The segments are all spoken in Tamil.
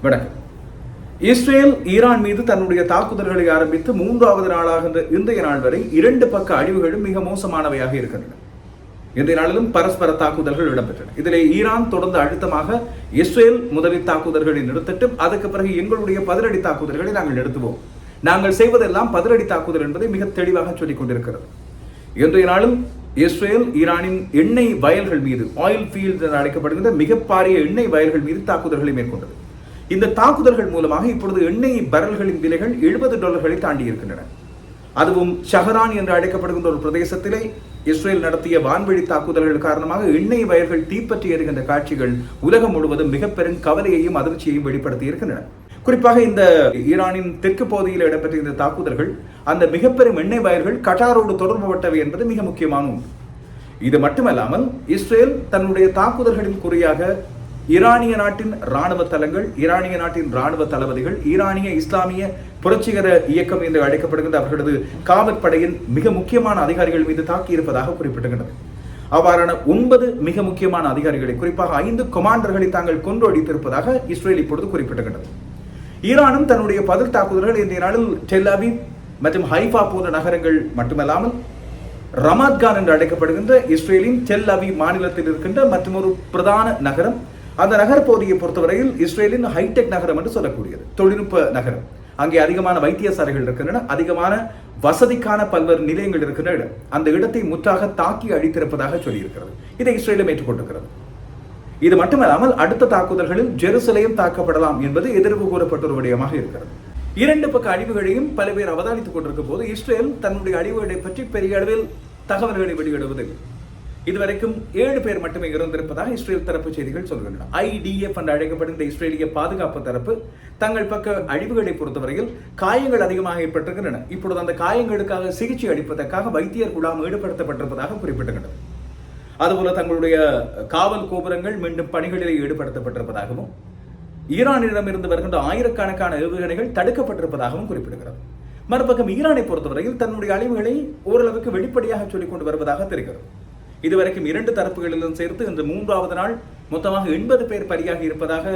வணக்கம். இஸ்ரேல் ஈரான் மீது தன்னுடைய தாக்குதல்களை ஆரம்பித்து 3வது நாளாக இன்றைய நாள் வரை 2 பக்க அழிவுகளும் மிக மோசமானவையாக இருக்கின்றன. இன்றைய நாளிலும் பரஸ்பர தாக்குதல்கள் இடம்பெற்றன. இதிலே ஈரான் தொடர்ந்து அழுத்தமாக இஸ்ரேல் முதலில் தாக்குதல்களை நிறுத்தட்டும், அதுக்கு பிறகு எங்களுடைய பதிலடி தாக்குதல்களை நாங்கள் நிறுத்துவோம், நாங்கள் செய்வதெல்லாம் பதிலடி தாக்குதல் என்பதை மிக தெளிவாக சொல்லிக் கொண்டிருக்கிறது. இன்றைய நாளும் இஸ்ரேல் ஈரானின் எண்ணெய் வயல்கள் மீது, ஆயில் ஃபீல்ட் என அழைக்கப்படுகின்ற மிக பாரிய எண்ணெய் வயல்கள் மீது தாக்குதல்களை மேற்கொண்டது. இந்த தாக்குதல்கள் மூலமாக இப்பொழுது எண்ணெய் பரல்களின் விலைகள் $70 தாண்டி இருக்கின்றன. அதுவும் ஷஹரான் என்று அழைக்கப்படுகின்ற ஒரு பிரதேசத்திலே இஸ்ரேல் நடத்திய வான்வழி தாக்குதல்கள் காரணமாக எண்ணெய் வயல்கள் தீப்பற்றி எறிகின்ற காட்சிகள் உலகம் முழுவதும் மிக பெரும் கவலையையும் அதிர்ச்சியையும் வெளிப்படுத்தி இருக்கின்றன. குறிப்பாக இந்த ஈரானின் தெற்கு பகுதியில் இடம்பெற்ற இந்த தாக்குதல்கள், அந்த மிக பெரும் எண்ணெய் வயல்கள் கட்டாரோடு தொடர்புபட்டவை என்பது மிக முக்கியமான ஒன்று. இது மட்டுமல்லாமல் இஸ்ரேல் தன்னுடைய தாக்குதல்களின் குறியாக ஈரானிய நாட்டின் ராணுவ தளங்கள், ஈரானிய நாட்டின் ராணுவ தளபதிகள், ஈரானிய இஸ்லாமிய புரட்சிகர இயக்கம் என்று அழைக்கப்படுகின்ற அவர்களது காவற்படையின் மிக முக்கியமான அதிகாரிகள் மீது தாக்கியிருப்பதாக குறிப்பிட்டுகின்றது. அவ்வாறான 9 மிக முக்கியமான அதிகாரிகளை, குறிப்பாக 5 கமாண்டர்களை தாங்கள் கொன்றொழித்திருப்பதாக இஸ்ரேல் இப்பொழுது குறிப்பிட்டுகின்றது. ஈரானும் தன்னுடைய பதில் தாக்குதல்கள் இன்றைய நாளில் டெல் அவீவ் மற்றும் ஹைஃபா போன்ற நகரங்கள் மட்டுமல்லாமல் ரமாத் கான் என்று அழைக்கப்படுகின்ற இஸ்ரேலின் டெல் அவீவ் மாநிலத்தில் இருக்கின்ற மற்றொரு பிரதான நகரம், அந்த நகர பகுதியை பொறுத்தவரையில் இஸ்ரேலின் ஹைடெக் நகரம் என்று சொல்லக்கூடியது, தொழில்நுட்ப நகரம். அங்கே அதிகமான வைத்தியசாலைகள் இருக்கின்றன, அதிகமான வசதிக்கான பல்வேறு நிலையங்கள் இருக்கின்ற இடம். அந்த இடத்தை முற்றாக தாக்கி அழித்திருப்பதாக சொல்லியிருக்கிறது. இதை இஸ்ரேலும் ஏற்றுக்கொண்டிருக்கிறது. இது மட்டுமல்லாமல் அடுத்த தாக்குதல்களில் ஜெருசலேம் தாக்கப்படலாம் என்பது எதிர்ப்பு கூறப்பட்ட ஒரு விடயமாக இருக்கிறது. 2 பக்க அழிவுகளையும் பல பேர் அவதானித்துக் கொண்டிருக்கும் போது இஸ்ரேல் தன்னுடைய அழிவுகளை பற்றி பெரிய அளவில் தகவல்களை வெளியிடுவதில்லை. இதுவரைக்கும் 7 பேர் மட்டுமே இறந்திருப்பதாக இஸ்ரேல் தரப்பு செய்திகள் சொல்கின்றன. IDF என்று அழைக்கப்படுகின்ற இஸ்ரேலிய பாதுகாப்பு தரப்பு தங்கள் பக்க அழிவுகளை பொறுத்தவரையில் காயங்கள் அதிகமாக ஏற்பட்டிருக்கின்றன. இப்பொழுது அந்த காயங்களுக்காக சிகிச்சை அளிப்பதற்காக வைத்தியர் குழாம் ஈடுபடுத்தப்பட்டிருப்பதாக குறிப்பிட்டுகின்றனர். அதுபோல தங்களுடைய காவல் கோபுரங்கள் மீண்டும் பணிகளில் ஈடுபடுத்தப்பட்டிருப்பதாகவும், ஈரானிடமிருந்து வருகின்ற ஆயிரக்கணக்கான ஏவுகணைகள் தடுக்கப்பட்டிருப்பதாகவும் குறிப்பிடுகிறது. மறுபக்கம் ஈரானை பொறுத்தவரையில் தன்னுடைய அழிவுகளை ஓரளவுக்கு வெளிப்படையாக சொல்லிக் கொண்டு வருவதாக தெரிகிறது. இதுவரைக்கும் 2 தரப்புகளிலும் சேர்த்து இன்று 3வது நாள் மொத்தமாக 80 பேர் பலியாகி இருப்பதாக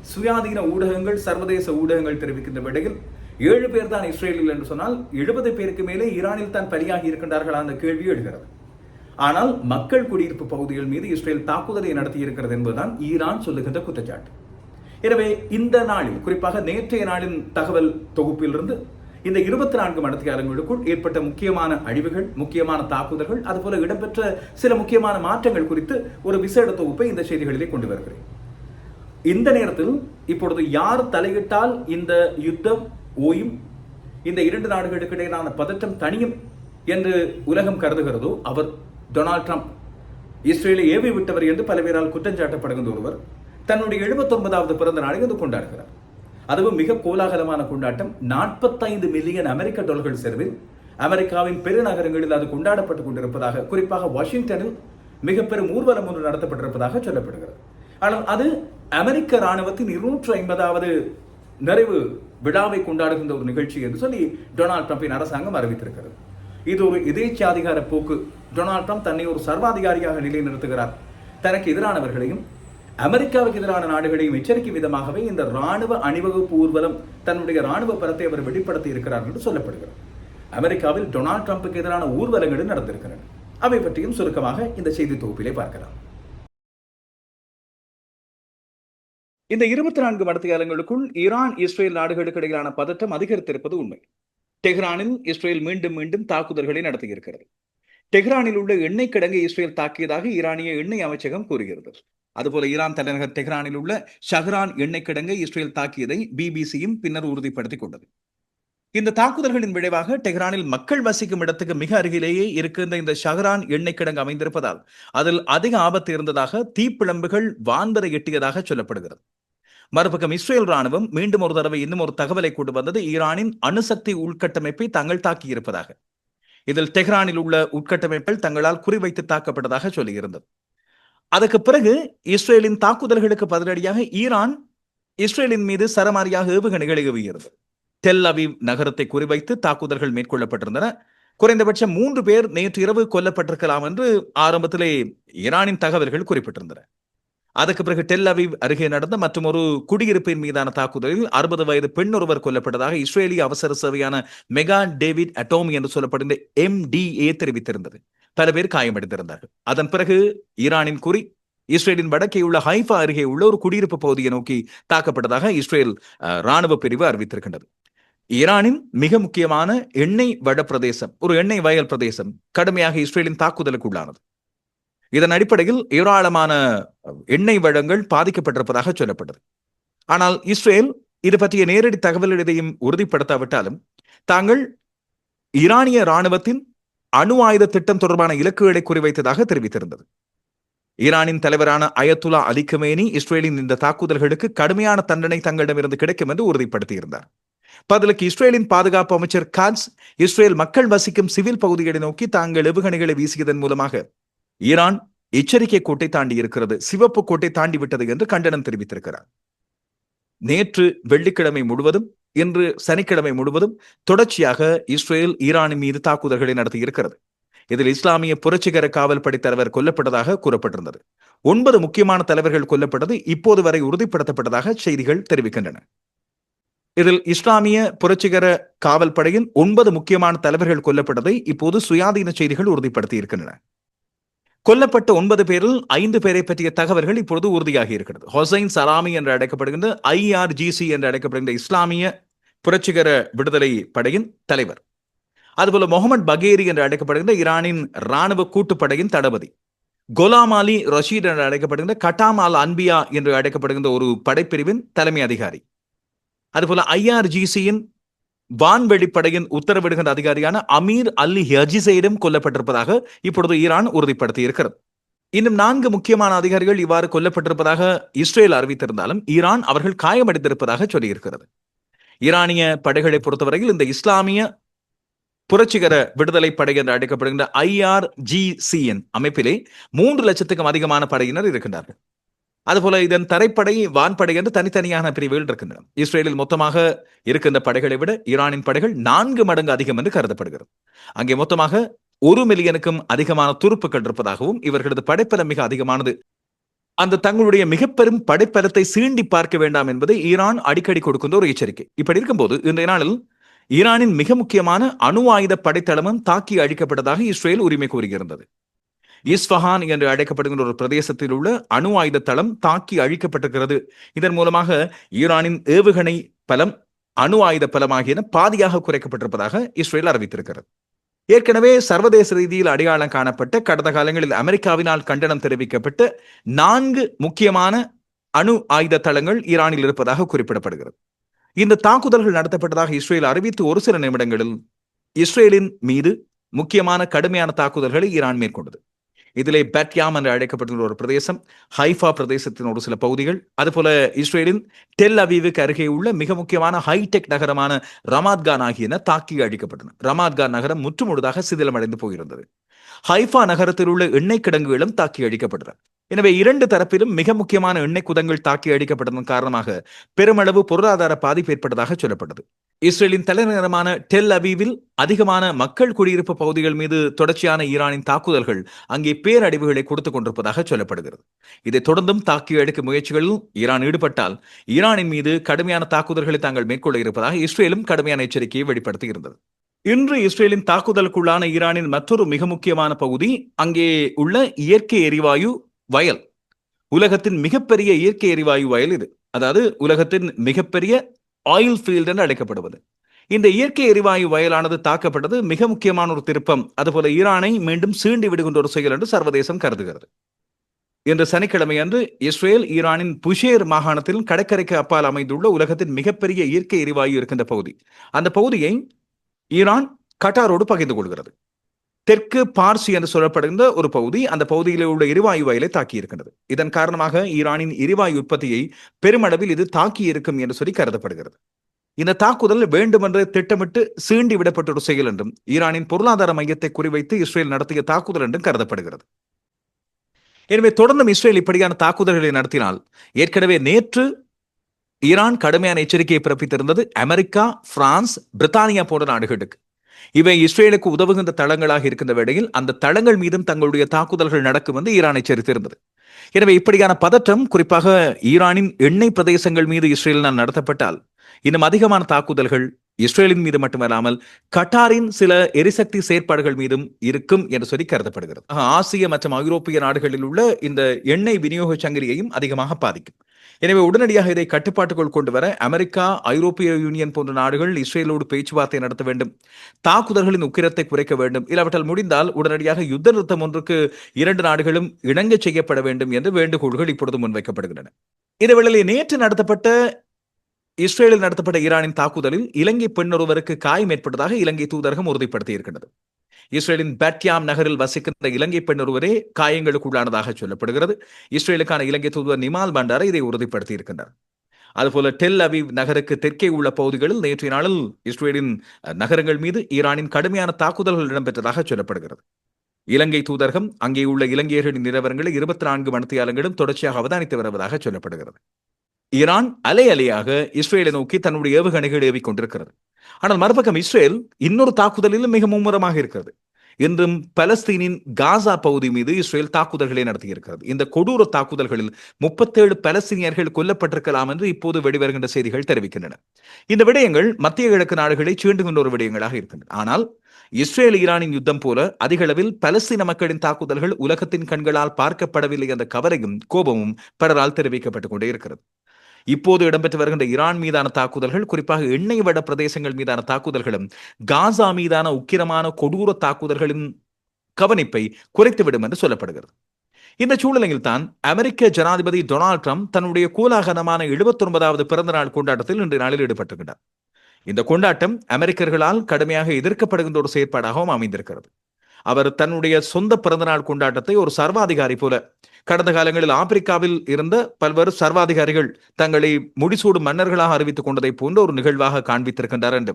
சுயாதீன ஊடகங்கள், சர்வதேச ஊடகங்கள் தெரிவிக்கின்ற வேளையில் 7 பேர் தான் இஸ்ரேலில் என்று சொன்னால் 70 பேருக்கு மேலே ஈரானில் தான் பலியாகி இருக்கின்றார்கள் அந்த கேள்வி எழுகிறது. ஆனால் மக்கள் குடியிருப்பு பகுதிகள் மீது இஸ்ரேல் தாக்குதலை நடத்தி இருக்கிறது என்பதுதான் ஈரான் சொல்லுகின்ற குற்றச்சாட்டு. எனவே இந்த நாளில், குறிப்பாக நேற்றைய நாளின் தகவல் தொகுப்பிலிருந்து இந்த 24 மணித்தியாலங்களுக்குள் ஏற்பட்ட முக்கியமான அழிவுகள், முக்கியமான தாக்குதல்கள், அதுபோல இடம்பெற்ற சில முக்கியமான மாற்றங்கள் குறித்து ஒரு விசேட தொகுப்பை இந்த செய்திகளிலே கொண்டு வருகிறேன். இந்த நேரத்தில் இப்பொழுது யார் தலையிட்டால் இந்த யுத்தம் ஓயும், இந்த 2 நாடுகளுக்கு இடையிலான பதற்றம் தனியும் என்று உலகம் கருதுகிறதோ அவர் டொனால்ட் ட்ரம்ப். இஸ்ரேலை ஏவி விட்டவர் என்று பல பேரால் குற்றம் சாட்டப்படுகின்ற ஒருவர் தன்னுடைய 79வது பிறந்த நாளை வந்து கொண்டாடுகிறார். அதுவும் மிக கோலாகலமான கொண்டாட்டம். $45 மில்லியன் அமெரிக்க செலவில் அமெரிக்காவின் பெருநகரங்களில் அது கொண்டாடப்பட்டுக் கொண்டிருப்பதாக, குறிப்பாக வாஷிங்டனில் மிக பெரும் ஊர்வலம் ஒன்று நடத்தப்பட்டிருப்பதாக சொல்லப்படுகிறது. ஆனால் அது அமெரிக்க ராணுவத்தின் 250வது நிறைவு விழாவை கொண்டாடுகின்ற ஒரு நிகழ்ச்சி என்று சொல்லி டொனால்ட் ட்ரம்பின் அரசாங்கம் அறிவித்திருக்கிறது. இது ஒரு எதேச்சாதிகார போக்கு. டொனால்ட் ட்ரம்ப் தன்னை ஒரு சர்வாதிகாரியாக நிலைநிறுத்துகிறார். தனக்கு எதிரானவர்களையும் அமெரிக்காவுக்கு எதிரான நாடுகளையும் எச்சரிக்கை விதமாகவே இந்த ராணுவ அணிவகுப்பு ஊர்வலம் தன்னுடைய ராணுவ பலத்தை அவர் வெளிப்படுத்தி இருக்கிறார் என்று சொல்லப்படுகிறது. அமெரிக்காவில் டொனால்ட் ட்ரம்புக்கு எதிரான ஊர்வலங்களும் நடந்திருக்கின்றன. அவை பற்றியும் சுருக்கமாக இந்த செய்தி தொகுப்பிலே பார்க்கலாம். இந்த 24 மணித்தியாலங்களுக்குள் ஈரான் இஸ்ரேல் நாடுகளுக்கு இடையிலான பதற்றம் அதிகரித்திருப்பது உண்மை. டெஹ்ரானில் இஸ்ரேல் மீண்டும் மீண்டும் தாக்குதல்களை நடத்தியிருக்கிறது. டெஹ்ரானில் உள்ள எண்ணெய் கிடங்கை இஸ்ரேல் தாக்கியதாக ஈரானிய எண்ணெய் அமைச்சகம் கூறுகிறது. அதுபோல ஈரான் தலைநகர் டெஹ்ரானில் உள்ள ஷஹரான் எண்ணெய் கிடங்கை இஸ்ரேல் தாக்கியதை பிபிசியும் பின்னர் உறுதிப்படுத்திக் கொண்டது. இந்த தாக்குதல்களின் விளைவாக டெஹ்ரானில் மக்கள் வசிக்கும் இடத்துக்கு மிக அருகிலேயே இருக்கின்ற இந்த ஷஹரான் எண்ணெய் கிடங்கு அமைந்திருப்பதால் அதில் அதிக ஆபத்து இருந்ததாக தீப்பிழம்புகள் வான்வரை எட்டியதாக சொல்லப்படுகிறது. மறுபக்கம் இஸ்ரேல் ராணுவம் மீண்டும் ஒரு தடவை இன்னும் ஒரு தகவலை கொண்டு வந்தது. ஈரானின் அணுசக்தி உள்கட்டமைப்பை தாங்கள் தாக்கியிருப்பதாக. இதில் டெஹ்ரானில் உள்ள உட்கட்டமைப்பில் தங்களால் குறிவைத்து தாக்கப்பட்டதாக சொல்லியிருந்தது. அதற்கு பிறகு இஸ்ரேலின் தாக்குதல்களுக்கு பதிலடியாக ஈரான் இஸ்ரேலின் மீது சரமாரியாக ஏவுகணைகளை ஏவுகிறது. டெல் அவீவ் நகரத்தை குறிவைத்து தாக்குதல்கள் மேற்கொள்ளப்பட்டிருந்தன. குறைந்தபட்சம் 3 பேர் நேற்று இரவு கொல்லப்பட்டிருக்கலாம் என்று ஆரம்பத்திலே ஈரானின் தகவல்கள் குறிப்பிட்டிருந்தன. அதற்கு பிறகு டெல் அவீவ் அருகே நடந்த மற்றும் ஒரு குடியிருப்பின் மீதான தாக்குதலில் 60 வயது பெண் ஒருவர் கொல்லப்பட்டதாக இஸ்ரேலிய அவசர சேவையான மெகா டேவிட் அட்டோமி என்று சொல்லப்படுகிற MDA தெரிவித்திருந்தது. பல பேர் காயமடைந்திருந்தார்கள். அதன் பிறகு ஈரானின் குறி இஸ்ரேலின் வடக்கே உள்ள ஹைஃபா அருகே உள்ள ஒரு குடியிருப்பு பகுதியை நோக்கி தாக்கப்பட்டதாக இஸ்ரேல் ராணுவ பிரிவு அறிவித்திருக்கின்றது. ஈரானின் மிக முக்கியமான எண்ணெய் வட பிரதேசம், ஒரு எண்ணெய் வயல் பிரதேசம் கடுமையாக இஸ்ரேலின் தாக்குதலுக்கு உள்ளானது. இதன் அடிப்படையில் ஏராளமான எண்ணெய் வளங்கள் பாதிக்கப்பட்டிருப்பதாக சொல்லப்பட்டது. ஆனால் இஸ்ரேல் இது பற்றிய நேரடி தகவல் எதையும் உறுதிப்படுத்தாவிட்டாலும் தாங்கள் ஈரானிய ராணுவத்தின் அணு ஆயுத திட்டம் தொடர்பான இலக்குகளை குறிவைத்ததாக தெரிவித்திருந்தது. ஈரானின் தலைவரான அயத்துல்லா அலி கமேனி இஸ்ரேலின் இந்த தாக்குதல்களுக்கு கடுமையான தண்டனை தங்களிடமிருந்து கிடைக்கும் என்று உறுதிப்படுத்தியிருந்தார். பதிலுக்கு இஸ்ரேலின் பாதுகாப்பு அமைச்சர் காட்ஸ் இஸ்ரேல் மக்கள் வசிக்கும் சிவில் பகுதிகளை நோக்கி தாங்கள் ஏவுகணைகளை வீசியதன் மூலமாக ஈரான் எச்சரிக்கை கோட்டை தாண்டி இருக்கிறது, சிவப்பு கோட்டை தாண்டி விட்டது என்று கண்டனம் தெரிவித்திருக்கிறார். நேற்று வெள்ளிக்கிழமை முழுவதும், இன்று சனிக்கிழமை முழுவதும் தொடர்ச்சியாக இஸ்ரேல் ஈரானின் மீது தாக்குதல்களை நடத்தி இருக்கிறது. இதில் இஸ்லாமிய புரட்சிகர காவல் படை தலைவர் கொல்லப்பட்டதாக கூறப்பட்டிருந்தது. 9 முக்கியமான தலைவர்கள் கொல்லப்பட்டது இப்போது வரை உறுதிப்படுத்தப்பட்டதாக செய்திகள் தெரிவிக்கின்றன. இதில் இஸ்லாமிய புரட்சிகர காவல் படையின் 9 முக்கியமான தலைவர்கள் கொல்லப்பட்டதை இப்போது சுயாதீன செய்திகள் உறுதிப்படுத்தி இருக்கின்றன. கொல்லப்பட்ட 9 பேரில் 5 பேரை பற்றிய தகவல்கள் இப்பொழுது உறுதியாகி இருக்கிறது. ஹொசைன் சலாமி என்று அழைக்கப்படுகின்ற IRGC என்று அழைக்கப்படுகின்ற இஸ்லாமிய புரட்சிகர விடுதலை படையின் தலைவர், அதுபோல முகமது பகேரி என்று அழைக்கப்படுகின்ற ஈரானின் ராணுவ கூட்டுப்படையின் தளபதி, கோலாம் அலி ரஷீத் என்று அழைக்கப்படுகின்ற கட்டாம் அல் அன்பியா என்று அழைக்கப்படுகின்ற ஒரு படைப்பிரிவின் தலைமை அதிகாரி, அதுபோல IRGCயின் வான்வெளிப்படையின் உத்தரவிடுகின்ற அதிகாரியான அமீர் அல்லி ஹஜிசையிடம் கொல்லப்பட்டிருப்பதாக இப்பொழுது ஈரான் உறுதிப்படுத்தி இருக்கிறது. இன்னும் 4 முக்கியமான அதிகாரிகள் இவ்வாறு கொல்லப்பட்டிருப்பதாக இஸ்ரேல் அறிவித்திருந்தாலும் ஈரான் அவர்கள் காயமடைந்திருப்பதாக சொல்லியிருக்கிறது. ஈரானிய படைகளை பொறுத்தவரையில் இந்த இஸ்லாமிய புரட்சிகர விடுதலை படை என்று அழைக்கப்படுகின்ற IRGCN அமைப்பிலே 3 லட்சத்துக்கும் அதிகமான படையினர் இருக்கின்றார்கள். அதுபோல இதன் தரைப்படை, வான்படை என்று தனித்தனியான பிரிவுகள் இருக்கின்றன. இஸ்ரேலில் மொத்தமாக இருக்கின்ற படைகளை விட ஈரானின் படைகள் 4 மடங்கு அதிகம் என்று கருதப்படுகிறது. அங்கே மொத்தமாக 1 மில்லியனுக்கும் அதிகமான துருப்புக்கள் இருப்பதாகவும் இவர்களது படைப்பலம் மிக அதிகமானது, அந்த தங்களுடைய மிக பெரும் படைப்பலத்தை சீண்டி பார்க்க வேண்டாம் என்பதை ஈரான் அடிக்கடி கொடுக்கின்ற ஒரு எச்சரிக்கை. இப்படி இருக்கும்போது இன்றைய நாளில் ஈரானின் மிக முக்கியமான அணு ஆயுத படைத்தளமும் தாக்கி அழிக்கப்பட்டதாக இஸ்ரேல் உரிமை கூறுகிறது. இஸ்ஃபஹான் என்று அழைக்கப்படுகின்ற ஒரு பிரதேசத்தில் உள்ள அணு ஆயுத தளம் தாக்கி அழிக்கப்பட்டிருக்கிறது. இதன் மூலமாக ஈரானின் ஏவுகணை பலம், அணு ஆயுத பலம் ஆகியன பாதியாக குறைக்கப்பட்டிருப்பதாக இஸ்ரேல் அறிவித்திருக்கிறது. ஏற்கனவே சர்வதேச ரீதியில் அடையாளம் காணப்பட்ட, கடந்த காலங்களில் அமெரிக்காவினால் கண்டனம் தெரிவிக்கப்பட்ட 4 முக்கியமான அணு ஆயுத தளங்கள் ஈரானில் இருப்பதாக குறிப்பிடப்படுகிறது. இந்த தாக்குதல்கள் நடத்தப்பட்டதாக இஸ்ரேல் அறிவித்து ஒரு சில நிமிடங்களில் இஸ்ரேலின் மீது முக்கியமான கடுமையான தாக்குதல்களை ஈரான் மேற்கொண்டது. இதிலே பெட்யாம் என்று அழைக்கப்படுகிற ஒரு பிரதேசம், ஹைஃபா பிரதேசத்தின் ஒரு சில பகுதிகள், அதுபோல இஸ்ரேலின் டெல் அவீவுக்கு அருகே உள்ள மிக முக்கியமான ஹைடெக் நகரமான ரமாத்கான் ஆகியன தாக்கி அழிக்கப்பட்டன. ரமாத்கான் நகரம் முற்றுமுழுதாக சிதிலமடைந்து போயிருந்தது. ஹைஃபா நகரத்தில் உள்ள எண்ணெய் கிடங்குகளும் தாக்கி அழிக்கப்பட்டன. எனவே 2 தரப்பிலும் மிக முக்கியமான எண்ணெய் குதங்கள் தாக்கி அழிக்கப்பட்டதன் காரணமாக பெருமளவு பொருளாதார பாதிப்பு ஏற்பட்டதாக சொல்லப்பட்டது. இஸ்ரேலின் தலைநகரமான டெல் அவீவில் அதிகமான மக்கள் குடியிருப்பு பகுதிகள் மீது தொடர்ச்சியான ஈரானின் தாக்குதல்கள் அங்கே பேரழிவுகளை கொடுத்துக் கொண்டிருப்பதாக சொல்லப்படுகிறது. இதை தொடர்ந்தும் தாக்கி அழிக்கும் முயற்சிகளில் ஈரான் ஈடுபட்டால் ஈரானின் மீது கடுமையான தாக்குதல்களை தாங்கள் மேற்கொள்ள இருப்பதாக இஸ்ரேலும் கடுமையான எச்சரிக்கையை வெளிப்படுத்தி இருந்தது. இன்று இஸ்ரேலின் தாக்குதலுக்குள்ளான ஈரானின் மற்றொரு மிக முக்கியமான பகுதி அங்கே உள்ள இயற்கை எரிவாயு வயல். உலகத்தின் மிகப்பெரிய இயற்கை எரிவாயு வயல் இது. அதாவது உலகத்தின் மிகப்பெரிய ஆயில் ஃபீல்டு என்று அழைக்கப்படுவது. இந்த இயற்கை எரிவாயு வயலானது தாக்கப்பட்டது மிக முக்கியமான ஒரு திருப்பம். அதுபோல ஈரானை மீண்டும் சீண்டி விடுகின்ற ஒரு செயல் என்று சர்வதேசம் கருதுகிறது. இன்று சனிக்கிழமை அன்று இஸ்ரேல் ஈரானின் புஷேர் மாகாணத்தில் கடற்கரைக்கு அப்பால் அமைந்துள்ள உலகத்தின் மிகப்பெரிய இயற்கை எரிவாயு இருக்கின்ற பகுதி, அந்த பகுதியை ஈரான் கட்டாரோடு பகிர்ந்து கொள்கிறது. தெற்கு பார்சி என்று சொல்லப்படுகின்ற ஒரு பகுதி, அந்த பகுதியில் உள்ள எரிவாயு வயலை தாக்கி இருக்கின்றது. இதன் காரணமாக ஈரானின் எரிவாயு உற்பத்தியை பெருமளவில் இது தாக்கி இருக்கும் என்று சொல்லி கருதப்படுகிறது. இந்த தாக்குதல் வேண்டுமென்று திட்டமிட்டு சீண்டி விடப்பட்ட ஒரு செயல் என்றும் ஈரானின் பொருளாதார மையத்தை குறிவைத்து இஸ்ரேல் நடத்திய தாக்குதல் என்றும் கருதப்படுகிறது. எனவே தொடர்ந்தும் இஸ்ரேல் இப்படியான தாக்குதல்களை நடத்தினால், ஏற்கனவே நேற்று ஈரான் கடுமையான எச்சரிக்கையை பிறப்பித்திருந்தது அமெரிக்கா, பிரான்ஸ், பிரித்தானியா போன்ற நாடுகளுக்கு. இவை இஸ்ரேலுக்கு உதவுகின்ற தளங்களாக இருக்கின்ற வேளையில் அந்த தளங்கள் மீதும் தங்களுடைய தாக்குதல்கள் நடக்கும் என்று ஈரான் எச்சரித்திருந்தது. எனவே இப்படியான பதற்றம் குறிப்பாக ஈரானின் எண்ணெய் பிரதேசங்கள் மீது இஸ்ரேலினால் நடத்தப்பட்டால் இன்னும் அதிகமான தாக்குதல்கள் இஸ்ரேலின் மீது மட்டுமல்லாமல் கட்டாரின் சில எரிசக்தி செயற்பாடுகள் மீதும் இருக்கும் என்று சொல்லி கருதப்படுகிறது. ஆசிய மற்றும் ஐரோப்பிய நாடுகளில் உள்ள இந்த எண்ணெய் விநியோக சங்கிலியையும் அதிகமாக பாதிக்கும். எனவே உடனடியாக இதை கட்டுப்பாட்டுக்குள் கொண்டு வர அமெரிக்கா, ஐரோப்பிய யூனியன் போன்ற நாடுகள் இஸ்ரேலோடு பேச்சுவார்த்தை நடத்த வேண்டும், தாக்குதல்களின் உக்கிரத்தை குறைக்க வேண்டும், இல்லாவிட்டால் முடிந்தால் உடனடியாக யுத்த நிறுத்தம் ஒன்றுக்கு இரண்டு நாடுகளும் இணங்க செய்யப்பட வேண்டும் என்று வேண்டுகோள்கள் இப்பொழுது முன்வைக்கப்படுகின்றன. இதேவேளையில் நேற்று நடத்தப்பட்ட இஸ்ரேலில் நடத்தப்பட்ட ஈரானின் தாக்குதலில் இலங்கை பெண் ஒருவருக்கு காயம் ஏற்பட்டதாக இலங்கை தூதரகம் உறுதிப்படுத்தி இருக்கின்றது. இஸ்ரேலின் பேட்யாம் நகரில் வசிக்கின்ற இலங்கை பெண் ஒருவரே காயங்களுக்குள்ளானதாக சொல்லப்படுகிறது. இஸ்ரேலுக்கான இலங்கை தூதுவர் நிமால் பண்டார இதை உறுதிப்படுத்தி இருக்கின்றார். அதுபோல டெல் அவீவ் நகருக்கு தெற்கே உள்ள பகுதிகளில் நேற்றைய நாளில் இஸ்ரேலின் நகரங்கள் மீது ஈரானின் கடுமையான தாக்குதல்கள் இடம்பெற்றதாக சொல்லப்படுகிறது. இலங்கை தூதரகம் அங்கே உள்ள இலங்கையர்களின் நிலவரங்களை 24 மணித்தியாலங்களும் தொடர்ச்சியாக அவதானித்து வருவதாக சொல்லப்படுகிறது. ஈரான் அலை அலையாக இஸ்ரேலை நோக்கி தன்னுடைய ஏவுகணைகள் ஏவிக் கொண்டிருக்கிறது. ஆனால் மறுபக்கம் இஸ்ரேல் இன்னொரு தாக்குதலிலும் மிக மும்முரமாக இருக்கிறது. இன்றும் பலஸ்தீனின் காசா பகுதி மீது இஸ்ரேல் தாக்குதல்களை நடத்தியிருக்கிறது. இந்த கொடூர தாக்குதல்களில் 37 பலஸ்தீனியர்கள் கொல்லப்பட்டிருக்கலாம் என்று இப்போது வெளிவருகின்ற செய்திகள் தெரிவிக்கின்றன. இந்த விடயங்கள் மத்திய கிழக்கு நாடுகளை சீண்டுகின்ற ஒரு விடயங்களாக இருக்கின்றன. ஆனால் இஸ்ரேல் ஈரானின் யுத்தம் போல அதிக அளவில் பலஸ்தீன மக்களின் தாக்குதல்கள் உலகத்தின் கண்களால் பார்க்கப்படவில்லை என்ற கவலையும் கோபமும் பலரால் தெரிவிக்கப்பட்டுக் கொண்டே இருக்கிறது. இப்போது இடம்பெற்று வருகின்ற ஈரான் மீதான தாக்குதல்கள், குறிப்பாக எண்ணெய் வட பிரதேசங்கள் மீதான தாக்குதல்களும் காசா மீதான உக்கிரமான கொடூர தாக்குதல்களின் கவனிப்பை குறைத்துவிடும் என்று சொல்லப்படுகிறது. இந்த சூழ்நிலையில் தான் அமெரிக்க ஜனாதிபதி டொனால்ட் ட்ரம்ப் தன்னுடைய கோலாகலமான 79வது பிறந்த நாள் கொண்டாட்டத்தில் இன்று நாளில் ஈடுபட்டிருக்கிறார். இந்த கொண்டாட்டம் அமெரிக்கர்களால் கடுமையாக எதிர்க்கப்படுகின்ற ஒரு செயற்பாடாகவும் அமைந்திருக்கிறது. அவர் தன்னுடைய சொந்த பிறந்தநாள் கொண்டாட்டத்தை ஒரு சர்வாதிகாரி போல, கடந்த காலங்களில் ஆப்பிரிக்காவில் இருந்த பல்வேறு சர்வாதிகாரிகள் தங்களை முடிசூடும் மன்னர்களாக அறிவித்துக் கொண்டதை போன்ற ஒரு நிகழ்வாக காண்பித்திருக்கின்றார் என்று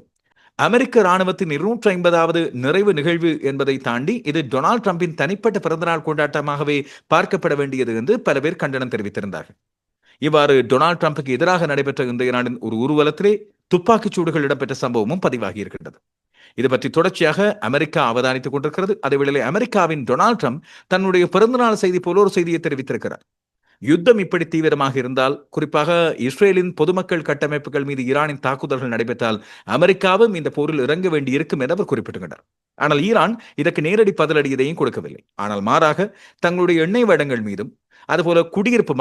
அமெரிக்க ராணுவத்தின் 250வது நிறைவு நிகழ்வு என்பதை தாண்டி இது டொனால்ட் ட்ரம்பின் தனிப்பட்ட பிறந்தநாள் கொண்டாட்டமாகவே பார்க்கப்பட வேண்டியது என்று பல பேர் கண்டனம் தெரிவித்திருந்தார்கள். இவ்வாறு டொனால்ட் ட்ரம்புக்கு எதிராக நடைபெற்ற இன்றைய நாளின் ஒரு ஊர்வலத்திலே துப்பாக்கிச் சூடுகள் இடம்பெற்ற சம்பவமும் பதிவாகி இருக்கின்றது. இது பற்றி தொடர்ச்சியாக அமெரிக்கா அவதானித்துக் கொண்டிருக்கிறது. அதேவேளை அமெரிக்காவின் டொனால்ட் ட்ரம்ப் தன்னுடைய பிறந்தநாள் செய்தி போல ஒரு செய்தியை தெரிவித்திருக்கிறார். யுத்தம் இப்படி தீவிரமாக இருந்தால், குறிப்பாக இஸ்ரேலின் பொதுமக்கள் கட்டமைப்புகள் மீது ஈரானின் தாக்குதல்கள் நடைபெற்றால் அமெரிக்காவும் இந்த போரில் இறங்க வேண்டி இருக்கும் என அவர் குறிப்பிட்டுள்ளார். ஆனால் ஈரான் இதற்கு நேரடி பதிலடி எதையும் கொடுக்கவில்லை. ஆனால் மாறாக தங்களுடைய எண்ணெய் வளங்கள் மீதும் அதுபோல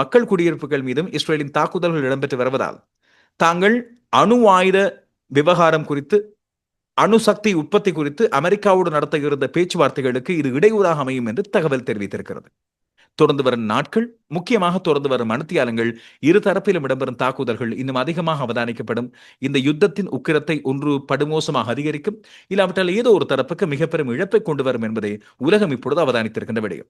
மக்கள் குடியிருப்புகள் மீதும் இஸ்ரேலின் தாக்குதல்கள் இடம்பெற்று வருவதால் தாங்கள் அணு ஆயுத விவகாரம் குறித்து, அணுசக்தி உற்பத்தி குறித்து அமெரிக்காவோடு நடத்த இருந்த பேச்சுவார்த்தைகளுக்கு இது இடையூறாக அமையும் என்று தகவல் தெரிவித்திருக்கிறது. தொடர்ந்து வரும் நாட்கள், முக்கியமாக தொடர்ந்து வரும் மணித்தியாலங்கள், இரு தரப்பிலும் இடம்பெறும் தாக்குதல்கள் இன்னும் அதிகமாக அவதானிக்கப்படும். இந்த யுத்தத்தின் உக்கிரத்தை ஒன்று படுமோசமாக அதிகரிக்கும், இல்லாவிட்டால் ஏதோ ஒரு தரப்புக்கு மிக பெரும் இழப்பை கொண்டு வரும் என்பதை உலகம் இப்பொழுது அவதானித்திருக்கின்ற விடயம்.